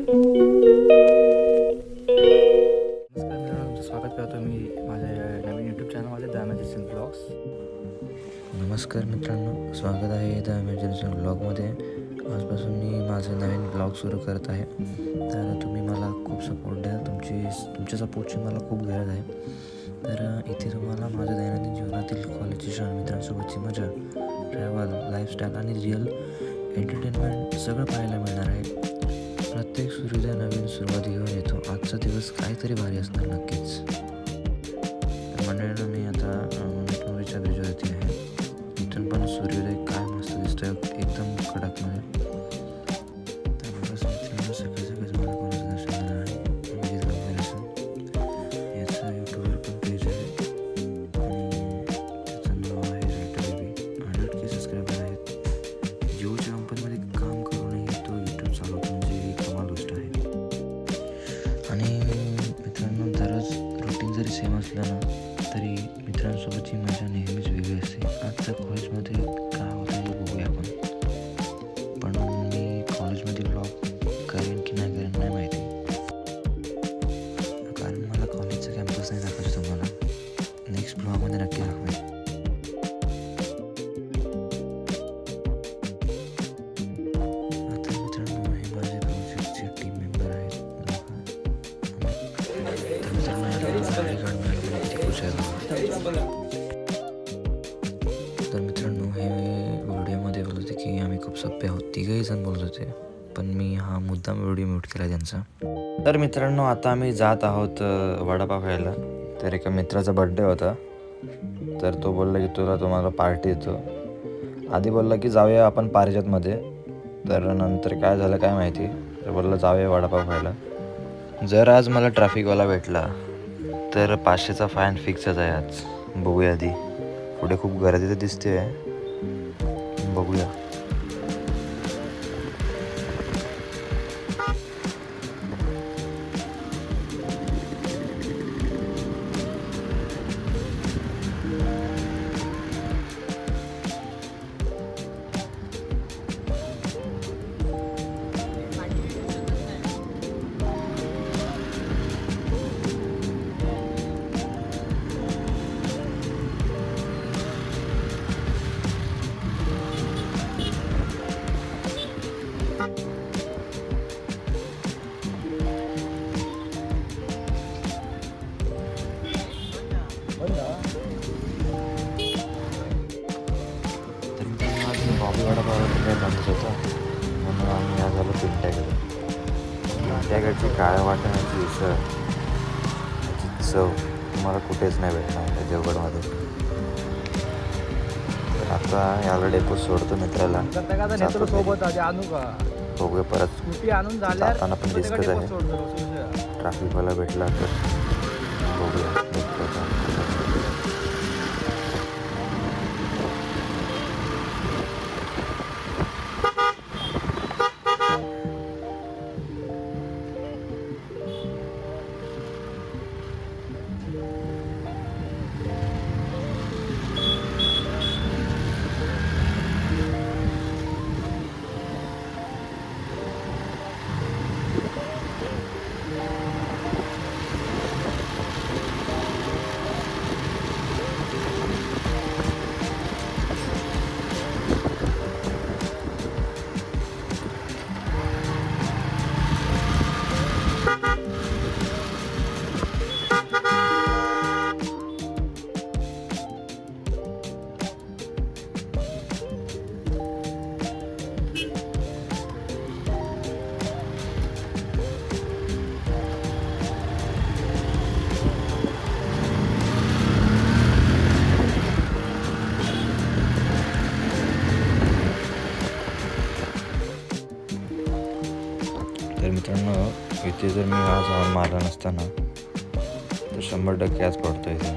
तुमचं स्वागत करतो मी माझ्या नवीन यूट्यूब चॅनलमध्ये द इमॅजिनेशन ब्लॉग्स. नमस्कार मित्रांनो, स्वागत आहे द इमॅजिनेशन ब्लॉगमध्ये. आजपासून मी माझं नवीन ब्लॉग सुरू करत आहे. तर तुम्ही मला खूप सपोर्ट द्या. तुमच्या सपोर्टची मला खूप गरज आहे. तर इथे तुम्हाला माझ्या दैनंदिन जीवनातील कॉलेजची क्षण, मित्रांसोबतची मजा, ट्रॅव्हल, लाईफस्टाईल आणि रिअल एंटरटेनमेंट सगळं पाहायला मिळणार आहे. प्रत्येक सूर्योदय नवीन सुरुवात घेऊन येतो. आजचा दिवस काहीतरी भारी असणार नक्कीच. तर मंडळींनो, मी आता मिठमुरीच्या ब्रिजवरती आहे. इथून पण सूर्योदय काय मस्त दिसतोय, एकदम कडकमध्ये. तर बस मित्रांनो, सकाळी सकाळी मला कोणाचं दर्शन झालं आहे. अभिजित गावकर असं याचं यूट्यूबवर पण पेज आहे आणि त्याचं नाव आहे रायटर बेबी. 100K सबस्क्रायबर आहेत. जिओच्या कंपनीमध्ये काम करूनही तो यूट्यूब चालवतो, म्हणजे ही कमाल गोष्ट आहे. आणि मित्रांनो, दररोज रुटीन जरी सेम असलं ना, तरी मित्रांसोबतची मजा नेहमीच वेगळी असते. आजच्या कॉलेजमध्ये काय होतं हे बघूया आपण. पण मी कॉलेजमध्ये ब्लॉग करेन की नाही करेन नाही माहिती, कारण मला कॉलेजचं कॅम्पस नाही दाखवायचं तुम्हाला. नेक्स्ट ब्लॉगमध्ये नक्की दाखवेन. आता मित्रांनो, हे माझे प्रोजेक्टचे टीम मेंबर आहेत. तर मित्रांनो, किती खुश आहे. तर मित्रांनो, हे व्हिडिओमध्ये बोलत होते की आम्ही खूप सप्पे आहोत. तिघही जण बोलत होते, पण मी हा मुद्दाम व्हिडिओ म्यूट केला त्यांचा. तर मित्रांनो, आता आम्ही जात आहोत वडापाव खायला. तर एका मित्राचा बड्डे होता, तर तो बोलला की तुम्हाला पार्टी देतो. आधी बोलला की जाऊया आपण पारिजातमध्ये, तर नंतर काय झालं काय माहिती. तर बोलला जाऊया वडापाव खायला. जर आज मला ट्रॅफिकवाला भेटला तर 500चा फाईन फिक्सच आहे आज. बघूया आधी, पुढे खूप गर्दी तर दिसते आहे, बघूया. बॉबी वडापाव काय बंदच होता, म्हणून आम्ही आज आलो पिंट्याकडे. पिंट्याकडची काळ्या वाटाण्याची उसळ, त्याची चव तुम्हाला कुठेच नाही भेटणार त्या देवगडमध्ये. तर आता याला डेपो सोडतो मित्राला, बघूया परत. जाताना पण दिसतच आहे, ट्रॅफिकवाला भेटला तर बघूया निघतो का. तर मित्रांनो, इथे जर मी आज हॉर्न मारला नसता ना, तर 100% आज पडतो इथे.